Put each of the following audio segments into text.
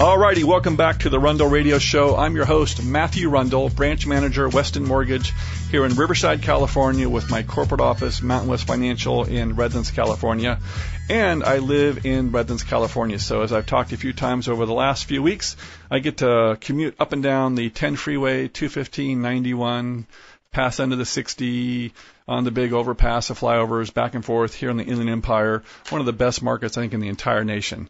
Alrighty, welcome back to the Rundle Radio Show. I'm your host, Matthew Rundle, branch manager, Weston Mortgage, here in Riverside, California, with my corporate office, Mountain West Financial, in Redlands, California. And I live in Redlands, California. So as I've talked a few times over the last few weeks, I get to commute up and down the 10 freeway, 215, 91, pass under the 60, on the big overpass, the flyovers, back and forth here in the Inland Empire. One of the best markets, I think, in the entire nation.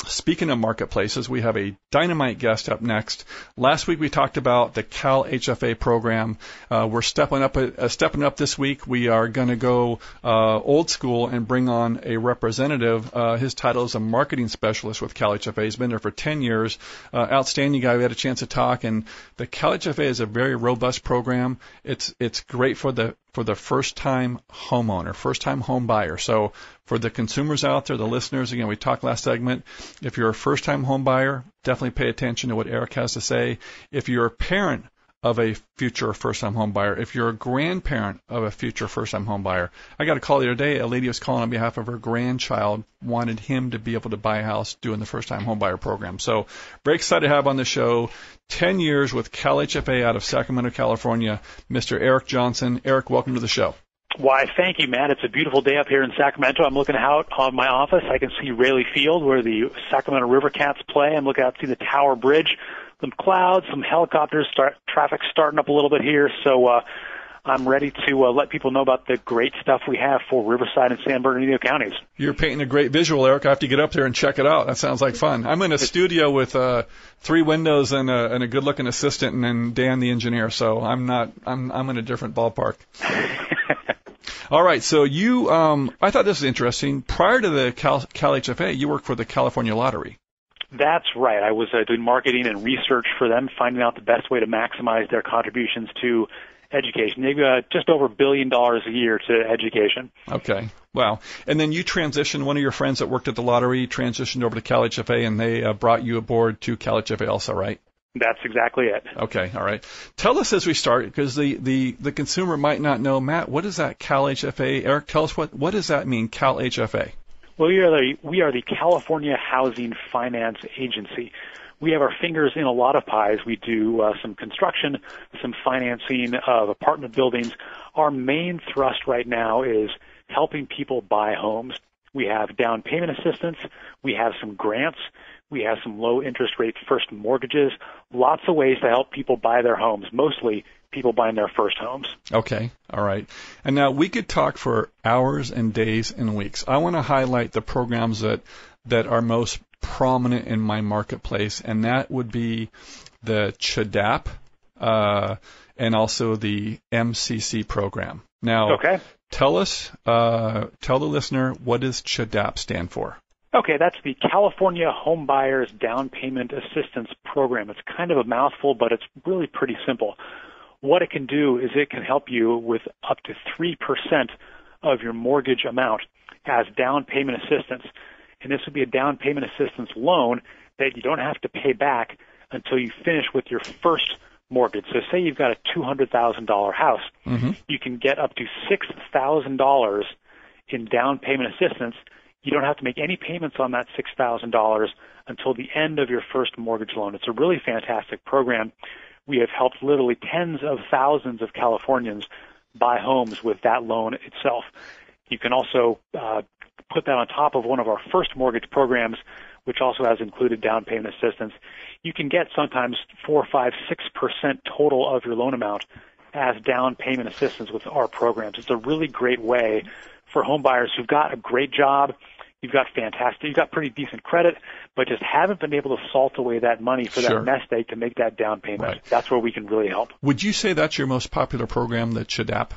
Speaking of marketplaces, we have a dynamite guest up next. Last week we talked about the Cal-HFA program. We're stepping up this week. We are going to go old school and bring on a representative. His title is a marketing specialist with Cal-HFA. He's been there for 10 years. Outstanding guy. We had a chance to talk, and the Cal-HFA is a very robust program. It's great for the first-time homeowner, first-time home buyer. So for the consumers out there, the listeners, again, we talked last segment, if you're a first-time home buyer, definitely pay attention to what Eric has to say. If you're a parent of a future first-time home buyer, if you're a grandparent of a future first-time home buyer. I got a call the other day. A lady was calling on behalf of her grandchild, wanted him to be able to buy a house doing the first-time home buyer program. So very excited to have on the show 10 years with CalHFA out of Sacramento, California, Mr. Eric Johnson. Eric, welcome to the show. Why, thank you, Matt. It's a beautiful day up here in Sacramento. I'm looking out on my office. I can see Raley Field where the Sacramento River Cats play. I'm looking out to see the Tower Bridge, some clouds, some helicopters, traffic starting up a little bit here. So I'm ready to let people know about the great stuff we have for Riverside and San Bernardino counties. You're painting a great visual, Eric. I have to get up there and check it out. That sounds like fun. I'm in a studio with 3 windows and a good-looking assistant, and then Dan, the engineer. So I'm in a different ballpark. All right. So you, I thought this was interesting. Prior to the CalHFA, you worked for the California Lottery. That's right. I was doing marketing and research for them, finding out the best way to maximize their contributions to education. They give just over $1 billion a year to education. Okay. Wow. And then you transitioned, one of your friends that worked at the lottery transitioned over to CalHFA, and they brought you aboard to CalHFA also, right? That's exactly it. Okay. All right. Tell us as we start, because the consumer might not know, Matt, what is that CalHFA? Eric, tell us what does that mean, CalHFA? Well, we are the California Housing Finance Agency. We have our fingers in a lot of pies. We do some construction, some financing of apartment buildings. Our main thrust right now is helping people buy homes. We have down payment assistance. We have some grants. We have some low interest rate first mortgages. Lots of ways to help people buy their homes, mostly people buying their first homes. Okay. All right. And now we could talk for hours and days and weeks. I want to highlight the programs that are most prominent in my marketplace, and that would be the CHDAP and also the MCC program. Now, okay. Tell the listener, what does CHDAP stand for? Okay, that's the California Home Buyers Down Payment Assistance Program. It's kind of a mouthful, but it's really pretty simple. What it can do is it can help you with up to 3% of your mortgage amount as down payment assistance. And this would be a down payment assistance loan that you don't have to pay back until you finish with your first mortgage. So say you've got a $200,000 house. Mm-hmm. You can get up to $6,000 in down payment assistance. You don't have to make any payments on that $6,000 until the end of your first mortgage loan. It's a really fantastic program. We have helped literally tens of thousands of Californians buy homes with that loan itself. You can also put that on top of one of our first mortgage programs, which also has included down payment assistance. You can get sometimes 4, 5, 6% total of your loan amount as down payment assistance with our programs. It's a really great way for home buyers who've got a great job, you've got pretty decent credit, but just haven't been able to salt away that money for Sure. that nest egg to make that down payment. Right. That's where we can really help. Would you say that's your most popular program, the CHDAP?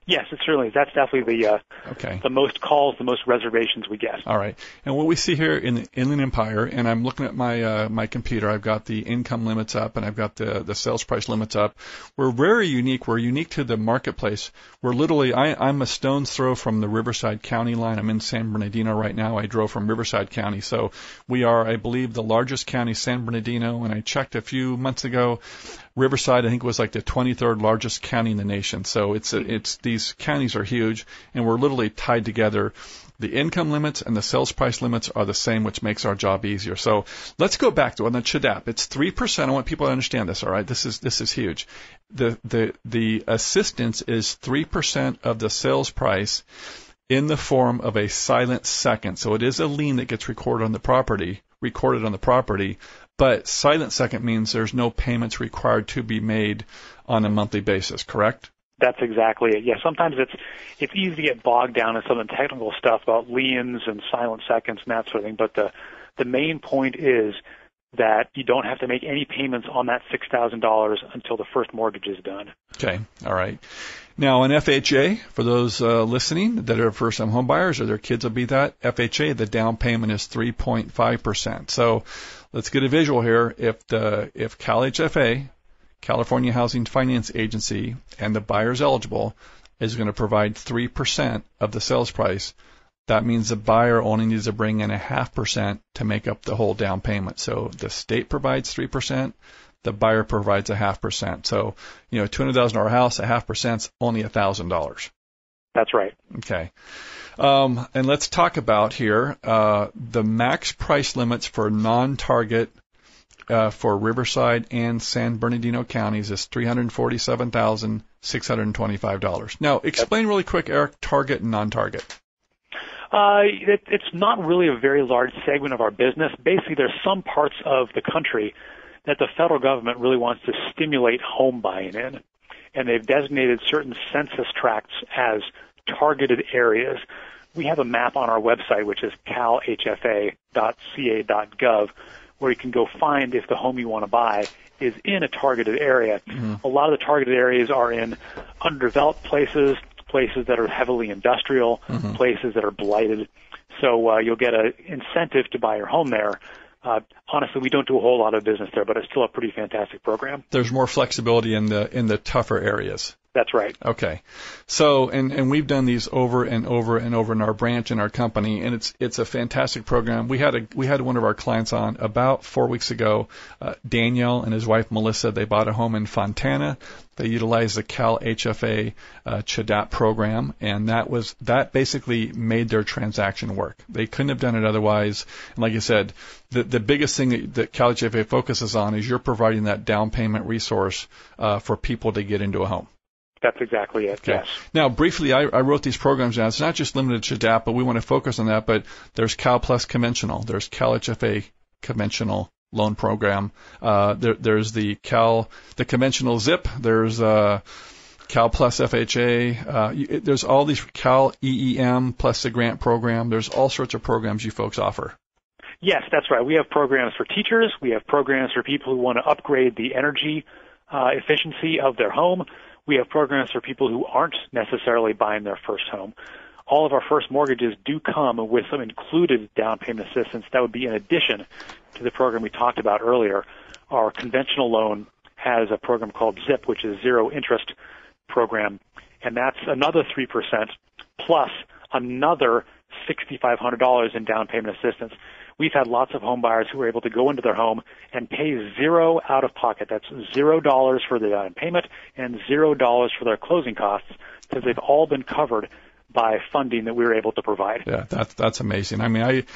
Yes, it certainly is. That's definitely the most calls, the most reservations we get. All right. And what we see here in the Inland Empire, and I'm looking at my computer, I've got the income limits up and I've got the sales price limits up. We're very unique. We're unique to the marketplace. We're literally, I'm a stone's throw from the Riverside County line. I'm in San Bernardino right now. I drove from Riverside County. So we are, I believe, the largest county, San Bernardino, and I checked a few months ago. Riverside, I think, was like the 23rd largest county in the nation. So it's these counties are huge, and we're literally tied together. The income limits and the sales price limits are the same, which makes our job easier. So let's go back to on the CHDAP. It's 3%. I want people to understand this. All right, this is huge. The assistance is 3% of the sales price in the form of a silent second. So it is a lien that gets recorded on the property. But silent second means there's no payments required to be made on a monthly basis, correct? That's exactly it. Yeah, sometimes it's easy to get bogged down in some of the technical stuff about liens and silent seconds and that sort of thing, but the main point is that you don't have to make any payments on that $6,000 until the first mortgage is done. Okay, all right. Now, an FHA, for those listening that are first-time home buyers or their kids will be that, FHA, the down payment is 3.5%. So let's get a visual here. If CalHFA, California Housing Finance Agency, and the buyer's eligible, is going to provide 3% of the sales price, that means the buyer only needs to bring in 0.5% to make up the whole down payment. So the state provides 3%, the buyer provides 0.5%. So, $200,000 house, 0.5% is only $1,000. That's right. Okay. And let's talk about here the max price limits for non-target for Riverside and San Bernardino counties is $347,625. Now, explain really quick, Eric, target and non-target. It's not really a very large segment of our business. Basically, there's some parts of the country that the federal government really wants to stimulate home buying in, and they've designated certain census tracts as targeted areas. We have a map on our website, which is calhfa.ca.gov, where you can go find if the home you want to buy is in a targeted area. Mm-hmm. A lot of the targeted areas are in underdeveloped places that are heavily industrial, mm-hmm. places that are blighted. So you'll get an incentive to buy your home there. Honestly, we don't do a whole lot of business there, but it's still a pretty fantastic program. There's more flexibility in the tougher areas. That's right. Okay. So, and we've done these over and over and over in our branch and our company, and it's a fantastic program. We had one of our clients on about 4 weeks ago, Daniel and his wife Melissa. They bought a home in Fontana. They utilized the CalHFA CHDAP program, and that basically made their transaction work. They couldn't have done it otherwise. And like you said, the biggest thing that CalHFA focuses on is you're providing that down payment resource for people to get into a home. That's exactly it, okay. Yes. Now, briefly, I wrote these programs down. It's not just limited to CHDAP, but we want to focus on that. But there's Cal Plus Conventional. There's CalHFA Conventional Loan Program. There's the Conventional Zip. There's Cal Plus FHA. There's all these Cal-EEM plus the grant program. There's all sorts of programs you folks offer. Yes, that's right. We have programs for teachers. We have programs for people who want to upgrade the energy efficiency of their home. We have programs for people who aren't necessarily buying their first home. All of our first mortgages do come with some included down payment assistance. That would be in addition to the program we talked about earlier. Our conventional loan has a program called ZIP, which is zero interest program, and that's another 3% plus another $6,500 in down payment assistance. We've had lots of home buyers who are able to go into their home and pay zero out of pocket. That's $0 for the down payment and $0 for their closing costs, because they've all been covered by funding that we were able to provide. Yeah, that's amazing. I mean,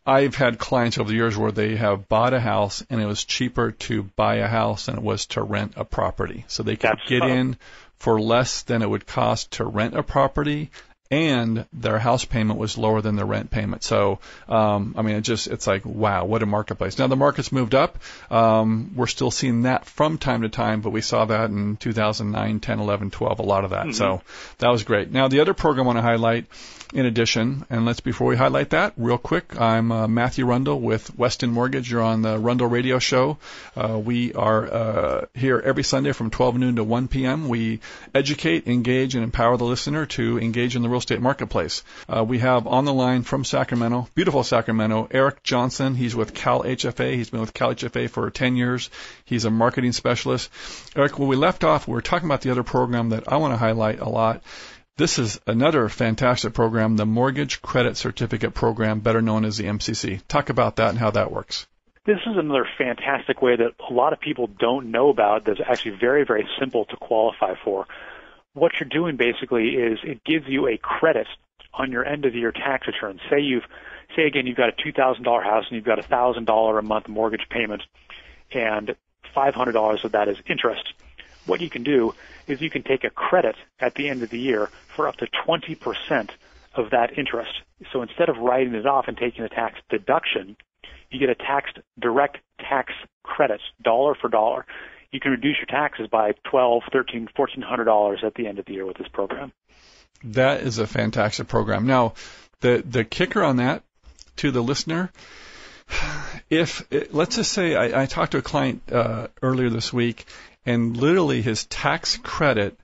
I've had clients over the years where they have bought a house and it was cheaper to buy a house than it was to rent a property. So they could get in for less than it would cost to rent a property, and their house payment was lower than their rent payment. So, I mean, it's like, wow, what a marketplace. Now, the market's moved up. We're still seeing that from time to time, but we saw that in 2009, 10, 11, 12, a lot of that. Mm-hmm. So that was great. Now, the other program I want to highlight, in addition, and before we highlight that, real quick, I'm Matthew Rundle with Weston Mortgage. You're on the Rundle Radio Show. We are here every Sunday from 12 noon to 1 p.m. We educate, engage, and empower the listener to engage in the real estate marketplace. We have on the line from Sacramento, beautiful Sacramento, Eric Johnson. He's with CalHFA. He's been with CalHFA for 10 years. He's a marketing specialist. Eric, when we left off, we were talking about the other program that I want to highlight a lot. This is another fantastic program, the Mortgage Credit Certificate Program, better known as the MCC. Talk about that and how that works. This is another fantastic way that a lot of people don't know about that's actually very, very simple to qualify for. What you're doing basically is it gives you a credit on your end of the year tax return. Say again you've got a $2,000 house and you've got a $1,000 a month mortgage payment, and $500 of that is interest. What you can do is you can take a credit at the end of the year for up to 20% of that interest. So instead of writing it off and taking a tax deduction, you get a direct tax credit, dollar for dollar. You can reduce your taxes by $1,200, $1,300, $1,400 at the end of the year with this program. That is a fantastic program. Now, the kicker on that to the listener, let's just say I talked to a client earlier this week, and literally his tax credit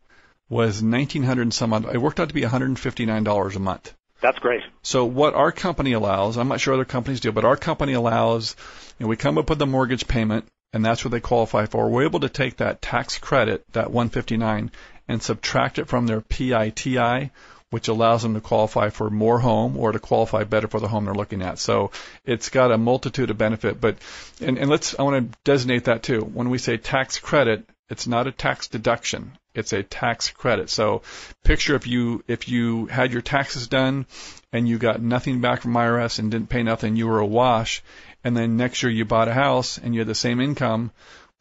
was $1,900 and some odd. It worked out to be $159 a month. That's great. So what our company allows, I'm not sure other companies do, but our company allows, we come up with a mortgage payment, and that's what they qualify for. We're able to take that tax credit, that $159, and subtract it from their PITI, which allows them to qualify for more home or to qualify better for the home they're looking at. So it's got a multitude of benefit. But I want to designate that too. When we say tax credit, it's not a tax deduction. It's a tax credit. So picture if you had your taxes done and you got nothing back from IRS and didn't pay nothing, you were awash, and then next year you bought a house and you had the same income,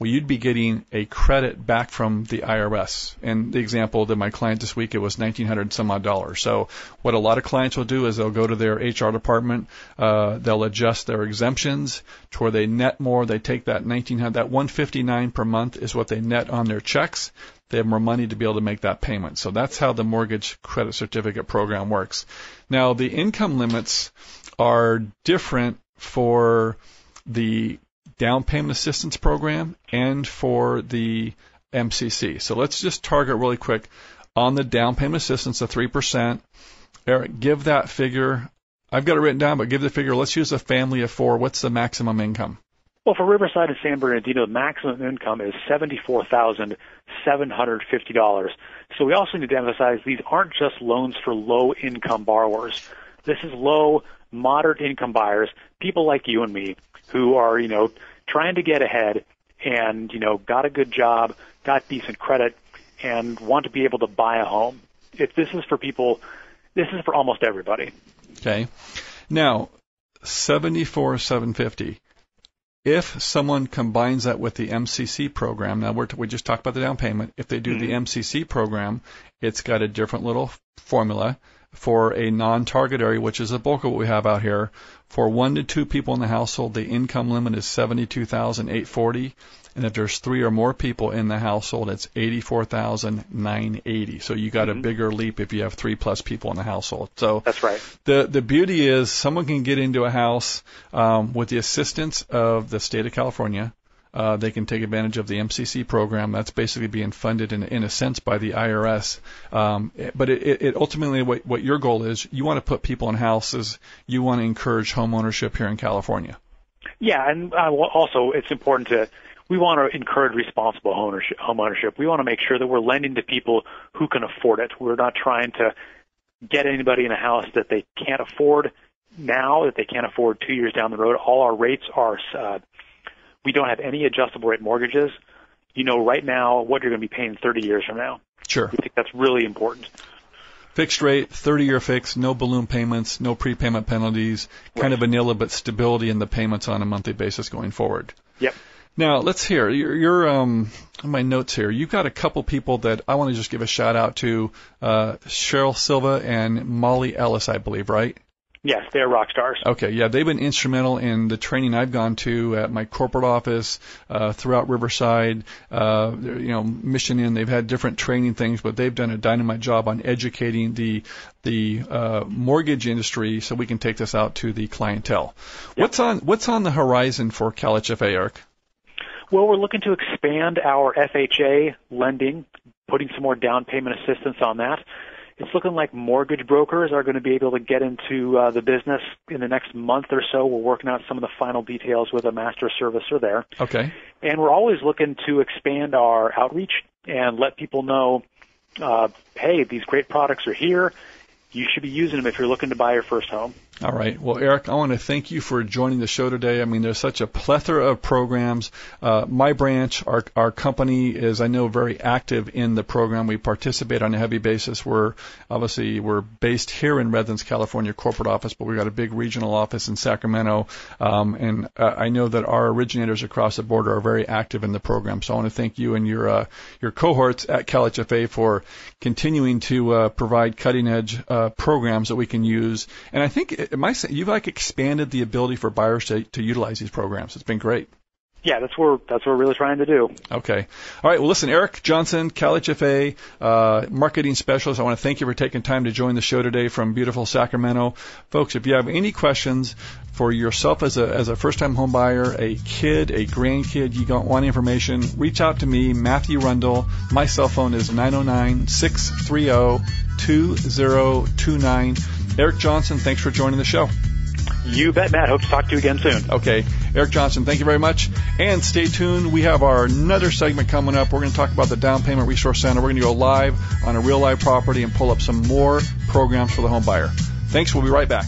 well, you'd be getting a credit back from the IRS. And the example that my client this week, it was $1,900 some odd dollars. So what a lot of clients will do is they'll go to their HR department, they'll adjust their exemptions to where they net more. They take that $1,900, that $159 per month is what they net on their checks. They have more money to be able to make that payment. So that's how the mortgage credit certificate program works. Now, the income limits are different for the down payment assistance program and for the MCC. So let's just target really quick on the down payment assistance, the 3%. Eric, give that figure. I've got it written down, but give the figure. Let's use a family of 4. What's the maximum income? Well, for Riverside and San Bernardino, the maximum income is $74,750. So we also need to emphasize these aren't just loans for low-income borrowers. This is low, moderate-income buyers, people like you and me, who are, trying to get ahead and, got a good job, got decent credit, and want to be able to buy a home. If this is for people, this is for almost everybody. Okay. Now, $74,750. If someone combines that with the MCC program, now we just talked about the down payment. If they do the MCC program, it's got a different little formula for a non-target area, which is the bulk of what we have out here. For 1 to 2 people in the household, the income limit is $72,840, and if there's 3 or more people in the household, it's $84,980. So you got a bigger leap if you have 3+ people in the household. So that's right. The beauty is someone can get into a house with the assistance of the state of California. They can take advantage of the MCC program. That's basically being funded in a sense by the IRS. But it ultimately, what your goal is, you want to put people in houses. You want to encourage home ownership here in California. Yeah, and also it's important we want to encourage responsible home ownership. We want to make sure that we're lending to people who can afford it. We're not trying to get anybody in a house that they can't afford now, that they can't afford 2 years down the road. All our rates are we don't have any adjustable rate mortgages. Right now what you're going to be paying 30 years from now. Sure. We think that's really important. Fixed rate, 30-year fixed, no balloon payments, no prepayment penalties, kind of vanilla, but stability in the payments on a monthly basis going forward. Yep. Now, let's hear. You're on my notes here. You've got a couple people that I want to just give a shout-out to, Cheryl Silva and Molly Ellis, I believe, right? Yes, they're rock stars. Okay, yeah, they've been instrumental in the training I've gone to at my corporate office, throughout Riverside, Mission Inn. They've had different training things, but they've done a dynamite job on educating the mortgage industry so we can take this out to the clientele. Yep. What's on the horizon for CalHFA, Eric? Well, we're looking to expand our FHA lending, putting some more down payment assistance on that. It's looking like mortgage brokers are going to be able to get into the business in the next month or so. We're working out some of the final details with a master servicer there. Okay. And we're always looking to expand our outreach and let people know, hey, these great products are here. You should be using them if you're looking to buy your first home. All right. Well, Eric, I want to thank you for joining the show today. I mean, there's such a plethora of programs. My branch, our company is, I know, very active in the program. We participate on a heavy basis. We're based here in Redlands, California, corporate office, but we've got a big regional office in Sacramento. And I know that our originators across the border are very active in the program. So I want to thank you and your cohorts at CalHFA for continuing to provide cutting-edge programs that we can use. And I think you've expanded the ability for buyers to utilize these programs. It's been great. Yeah, that's what we're really trying to do. Okay. All right. Well, listen, Eric Johnson, CalHFA, marketing specialist, I want to thank you for taking time to join the show today from beautiful Sacramento. Folks, if you have any questions for yourself as a first-time home buyer, a kid, a grandkid, you don't want information, reach out to me, Matthew Rundle. My cell phone is 909-630-2029. Eric Johnson, thanks for joining the show. You bet, Matt. Hope to talk to you again soon. Okay. Eric Johnson, thank you very much. And stay tuned. We have another segment coming up. We're going to talk about the Down Payment Resource Center. We're going to go live on a real live property and pull up some more programs for the home buyer. Thanks. We'll be right back.